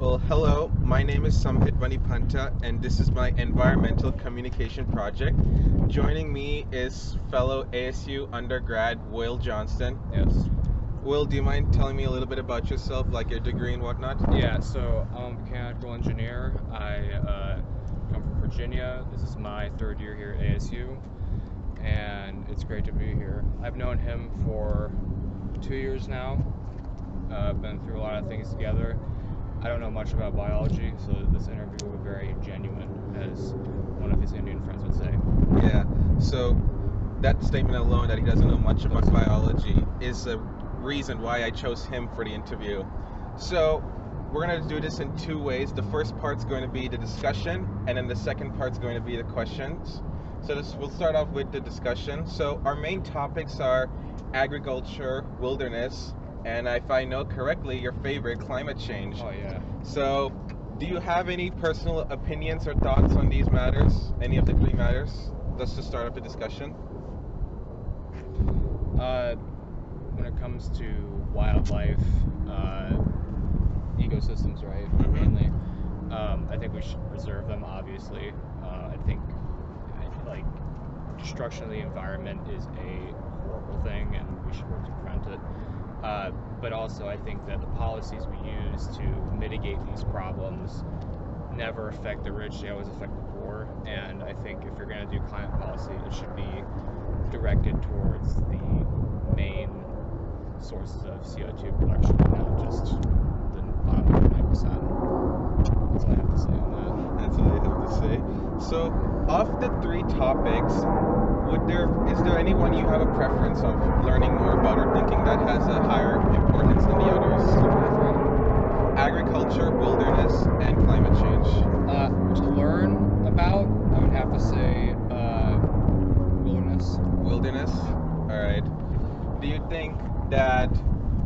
Well, hello, my name is Samhit Vanipanta, and this is my environmental communication project. Joining me is fellow ASU undergrad Will Johnston. Yes. Will, do you mind telling me a little bit about yourself, like your degree and whatnot? Yeah, so I'm a mechanical engineer. I come from Virginia. This is my third year here at ASU, and it's great to be here. I've known him for 2 years now. Been through a lot of things together. I don't know much about biology, so this interview will be very genuine, as one of his Indian friends would say. Yeah, so that statement alone, that he doesn't know much about biology, is a reason why I chose him for the interview. So we're going to do this in two ways. The first part's going to be the discussion, and then the second part's going to be the questions. So we'll start off with the discussion. So our main topics are agriculture, wilderness, and if I know correctly, your favorite, climate change. Oh yeah. So do you have any personal opinions or thoughts on these matters? Any of the three matters? Let's just start up the discussion. When it comes to wildlife, ecosystems, right? Mhm. Mainly, I think we should preserve them. Obviously, I think like destruction of the environment is a horrible thing, and we should work to prevent it. But also, I think that the policies we use to mitigate these problems never affect the rich; they always affect the poor. And I think if you're going to do climate policy, it should be directed towards the main sources of CO2 production, and not just the bottom 9%. That's all I have to say on that. That's all I have to say. So, of the three topics, is there anyone you have a preference of learning more about or thinking that has a higher importance than the others? Agriculture, wilderness, and climate change. To learn about, I would have to say wilderness. Wilderness? Alright. Do you think that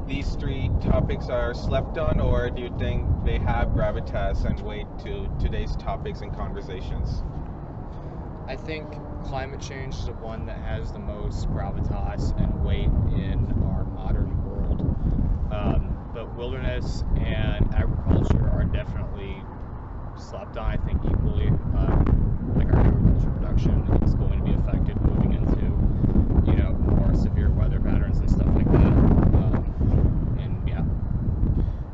these three topics are slept on, or do you think they have gravitas and weight to today's topics and conversations? I think climate change is the one that has the most gravitas and weight in our modern world. But wilderness and agriculture are definitely slept on, I think, equally. Like our agriculture production is going to be affected moving into, more severe weather patterns and stuff like that. And yeah.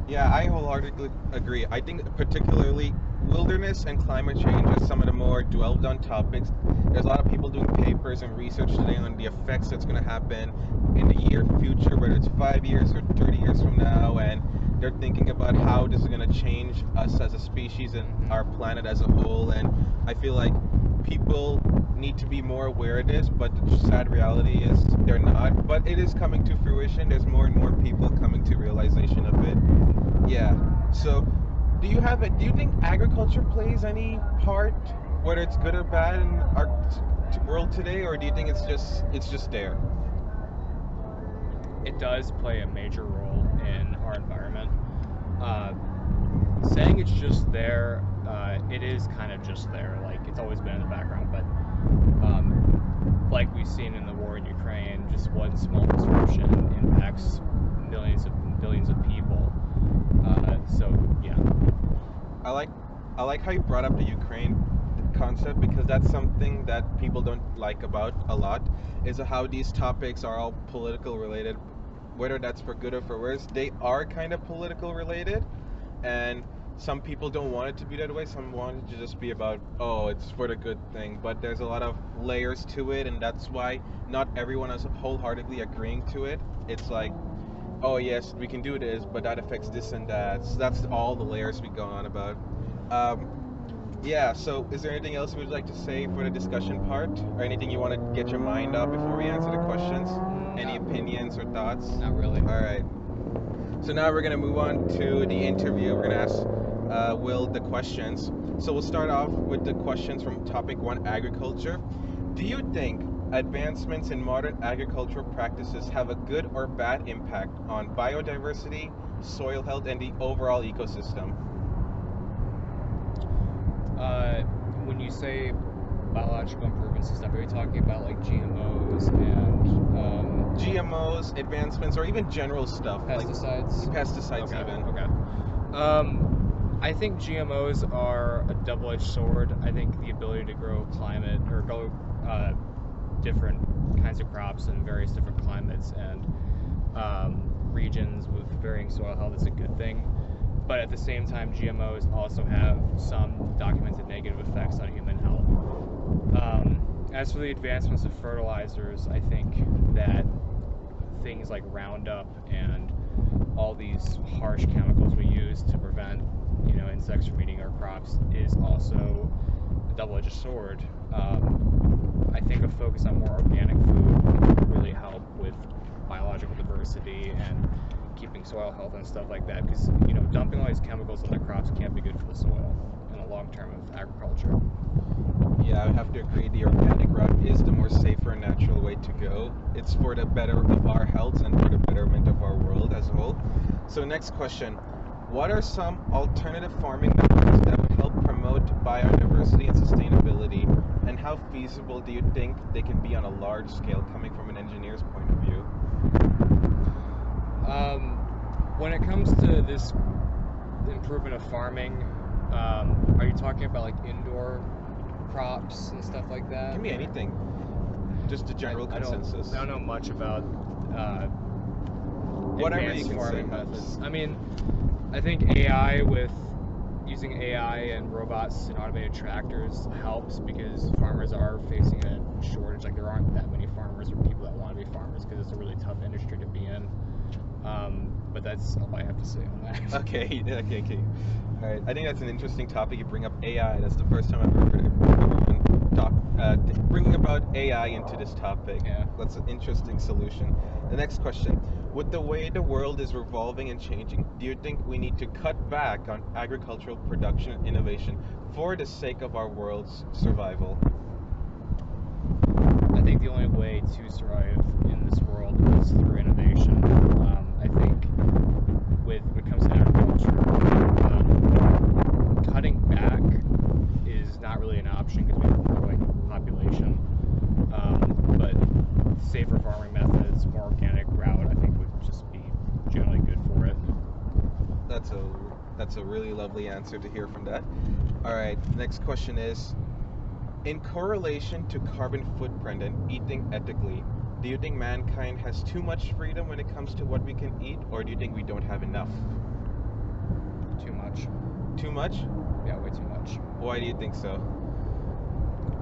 Yeah, I wholeheartedly agree. I think particularly wilderness and climate change are some of the more dwelled on topics. There's a lot of people doing papers and research today on the effects that's going to happen in the near future, whether it's 5 years or 30 years from now, and they're thinking about how this is going to change us as a species and our planet as a whole. And I feel like people need to be more aware of this, but the sad reality is they're not. But it is coming to fruition. There's more and more people coming to realization of it. Yeah. So do you think agriculture plays any part, whether it's good or bad, in our world today, or do you think it's just there? It does play a major role in our environment. Saying it's just there, it is kind of just there. Like, it's always been in the background, but like we've seen in the war in Ukraine, just one small disruption impacts millions of billions of people. So yeah. I like how you brought up the Ukraine concept, because that's something that people don't like about a lot, is how these topics are all political related, whether that's for good or for worse. They are kind of political related, and some people don't want it to be that way. Some want it to just be about, oh, it's for the good thing, but there's a lot of layers to it, and that's why not everyone is wholeheartedly agreeing to it. It's like, oh yes, we can do this, but that affects this and that. So that's all the layers we go on about. Yeah, so is there anything else you would like to say for the discussion part? Or anything you want to get your mind up before we answer the questions? Any opinions or thoughts? Not really. Alright. So now we're going to move on to the interview. We're going to ask Will the questions. So we'll start off with the questions from topic 1, agriculture. Do you think advancements in modern agricultural practices have a good or bad impact on biodiversity, soil health, and the overall ecosystem? When you say biological improvements and stuff, are you talking about like GMOs and GMOs, advancements, or even general stuff pesticides? like pesticides, Okay. even. Okay. I think GMOs are a double-edged sword. I think the ability to grow different kinds of crops in various different climates and regions with varying soil health is a good thing. But at the same time, GMOs also have some documented negative effects on human health. As for the advancements of fertilizers, I think that things like Roundup and all these harsh chemicals we use to prevent, insects from eating our crops is also a double-edged sword. I think a focus on more organic food would really help with biological diversity and keeping soil health and stuff like that, because dumping all these chemicals on the crops can't be good for the soil in the long term of agriculture. Yeah, I would have to agree. The organic route is the more safer and natural way to go. It's for the better of our health and for the betterment of our world as a whole. So next question. What are some alternative farming methods that would help promote biodiversity and sustainability? And how feasible do you think they can be on a large scale, coming from an engineer's point of view? When it comes to this improvement of farming, are you talking about like indoor crops and stuff like that? It can be anything. Just a general consensus. I don't know much about whatever advanced you can farming say. methods. I mean, I think using AI and robots and automated tractors helps, because farmers are facing a shortage. Like, there aren't that many farmers or people that want to be farmers because it's a really tough industry to be in. But that's all I have to say on that. Okay. All right. I think that's an interesting topic. You bring up AI. That's the first time I've ever heard everyone talk bringing about AI into this topic. Yeah. That's an interesting solution. The next question: with the way the world is revolving and changing, do you think we need to cut back on agricultural production and innovation for the sake of our world's survival? I think the only way to survive in this world is through innovation. I think when it comes to agriculture, cutting back is not really an option because we have a growing population. But safer farming methods, more organic route, I think would just be generally good for it. That's a really lovely answer to hear from that. All right, next question is: in correlation to carbon footprint and eating ethically, do you think mankind has too much freedom when it comes to what we can eat, or do you think we don't have enough? Too much. Too much? Yeah, way too much. Why do you think so?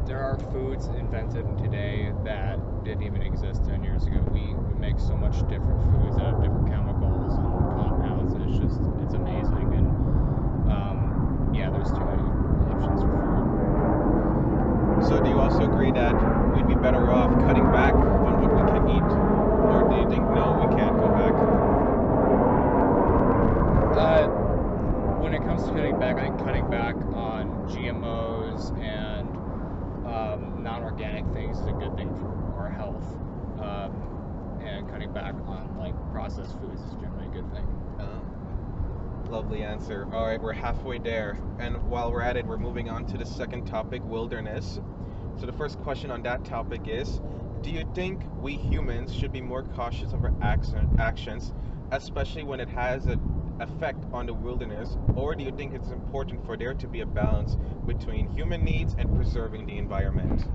There are foods invented today that didn't even exist 10 years ago. We make so much different foods that have different chemicals and compounds, and it's amazing. And there's too many options for food. So do you also agree that we'd be better off cutting back on what we can eat? Or do you think, no, we can't go back? When it comes to cutting back, I think cutting back on GMOs and non-organic things is a good thing for our health. And cutting back on processed foods is generally a good thing. Lovely answer. All right, we're halfway there. And while we're at it, we're moving on to the second topic, wilderness. So the first question on that topic is: do you think we humans should be more cautious of our actions, especially when it has an effect on the wilderness, or do you think it's important for there to be a balance between human needs and preserving the environment?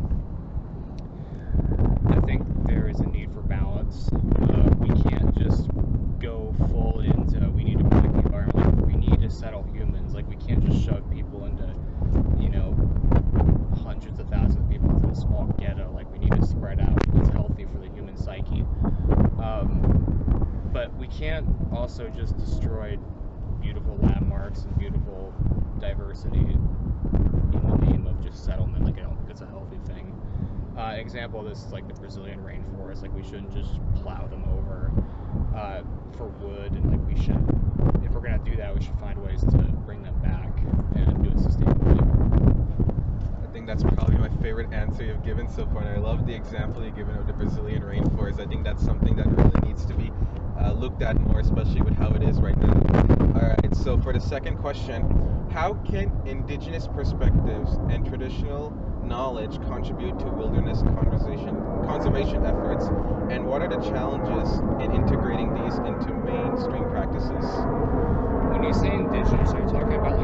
I think there is a need for balance. We can't just go full into we need to protect the environment. We need to settle humans. We can't just shove people into, hundreds of thousands of people into a small ghetto. We need to spread out. It's healthy for the human psyche. But we can't also just destroy beautiful landmarks and beautiful diversity in the name of just settlement. I don't think it's a healthy thing. Example of this is the Brazilian rainforest. We shouldn't just plow them over for wood, and we should, if we're gonna do that, we should find ways to bring them back and do it sustainably. I think that's probably my favorite answer you've given so far, and I love the example you've given of the Brazilian rainforest. I think that's something that really needs to be looked at more, especially with how it is right now. All right, so for the second question, how can indigenous perspectives and traditional knowledge contribute to wilderness conservation efforts, and what are the challenges in integrating these into mainstream practices? When you say indigenous, are you talking about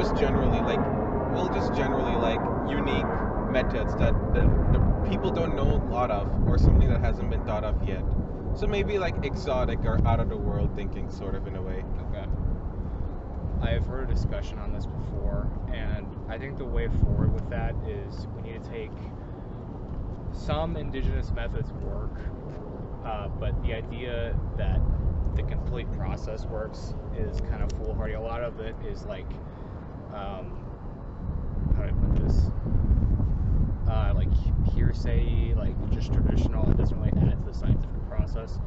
just generally like unique methods that the people don't know a lot of, or something that hasn't been thought of yet. So maybe like exotic or out of the world thinking, sort of, in a way. Okay. I have heard a discussion on this before, and I think the way forward with that is we need to take some indigenous methods work, but the idea that the complete process works is kind of foolhardy. A lot of it is like, how do I put this? Like hearsay, like just traditional. It doesn't really add to the scientific process.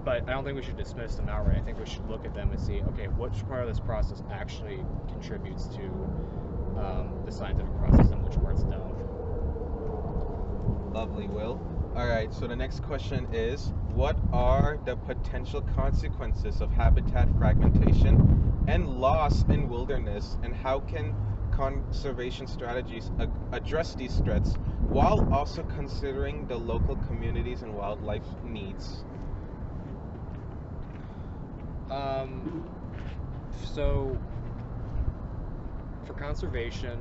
But I don't think we should dismiss them outright. I think we should look at them and see, okay, which part of this process actually contributes to the scientific process and which parts don't. Lovely, Will. All right, so the next question is, what are the potential consequences of habitat fragmentation and loss in wilderness, and how can conservation strategies address these threats while also considering the local communities and wildlife needs? So for conservation,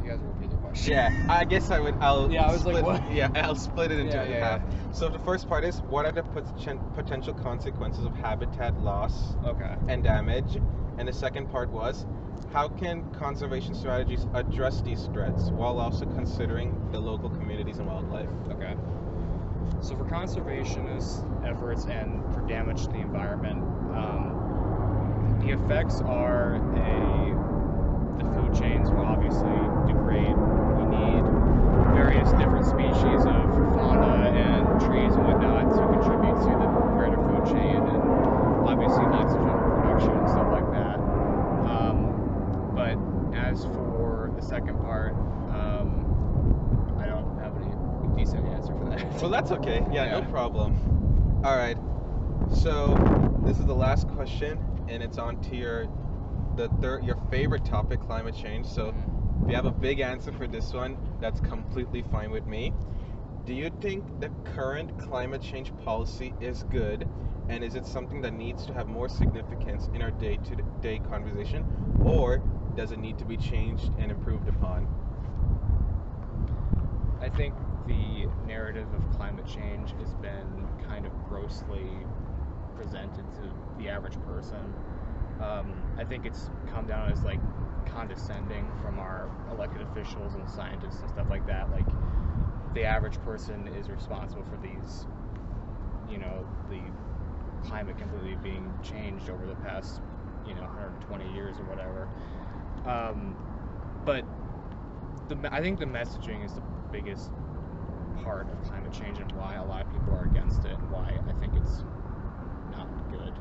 you guys will repeat the question. Yeah, I guess I would. Yeah, I was like, what? Yeah, I'll split it into half. Yeah. So the first part is, what are the potential consequences of habitat loss Okay. and damage? And the second part was, how can conservation strategies address these threats while also considering the local communities and wildlife? Okay. So for conservationist efforts and for damage to the environment, the effects are the food chains will obviously degrade. We need various different species of fauna and trees and whatnot to contribute to the greater food chain, and obviously oxygen production and stuff like that. But as for the second part, I don't have any decent answer for that. Well, that's okay. Yeah, no problem. All right. So this is the last question, and it's on to your favorite topic, climate change. So if you have a big answer for this one, that's completely fine with me. Do you think the current climate change policy is good, and is it something that needs to have more significance in our day-to-day conversation, or does it need to be changed and improved upon? I think the narrative of climate change has been kind of grossly presented to the average person. I think it's come down as like condescending from our elected officials and scientists and stuff like that. Like, the average person is responsible for these, the climate completely being changed over the past, 120 years or whatever. But I think the messaging is the biggest part of climate change and why a lot of people are against it, and why I think it's not good.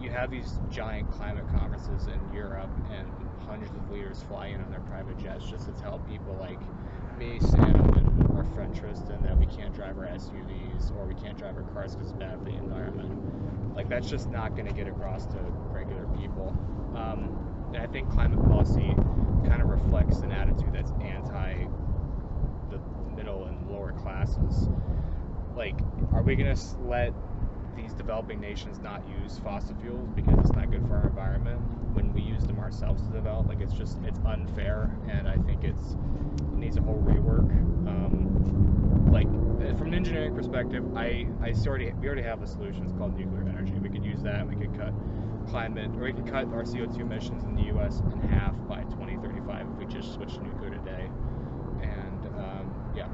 You have these giant climate conferences in Europe, and hundreds of leaders fly in on their private jets just to tell people like me, Sam, and our friend Tristan that we can't drive our SUVs or we can't drive our cars because it's bad for the environment. Like, that's just not going to get across to regular people. And I think climate policy kind of reflects an attitude that's anti the middle and lower classes. Like, are we going to let these developing nations not use fossil fuels because it's not good for our environment when we use them ourselves to develop? Like, it's unfair, and I think it needs a whole rework. Like, from an engineering perspective, we already have a solution. It's called nuclear energy. We could use that, and we could cut our CO2 emissions in the U.S. in half by 2035 if we just switch to nuclear today. And yeah.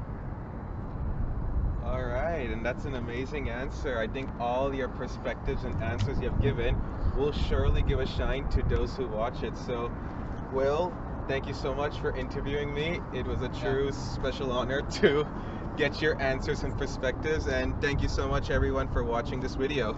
All right, and that's an amazing answer. I think all your perspectives and answers you have given will surely give a shine to those who watch it. So, Will, thank you so much for interviewing me. It was a true special honor to get your answers and perspectives, and thank you so much, everyone, for watching this video.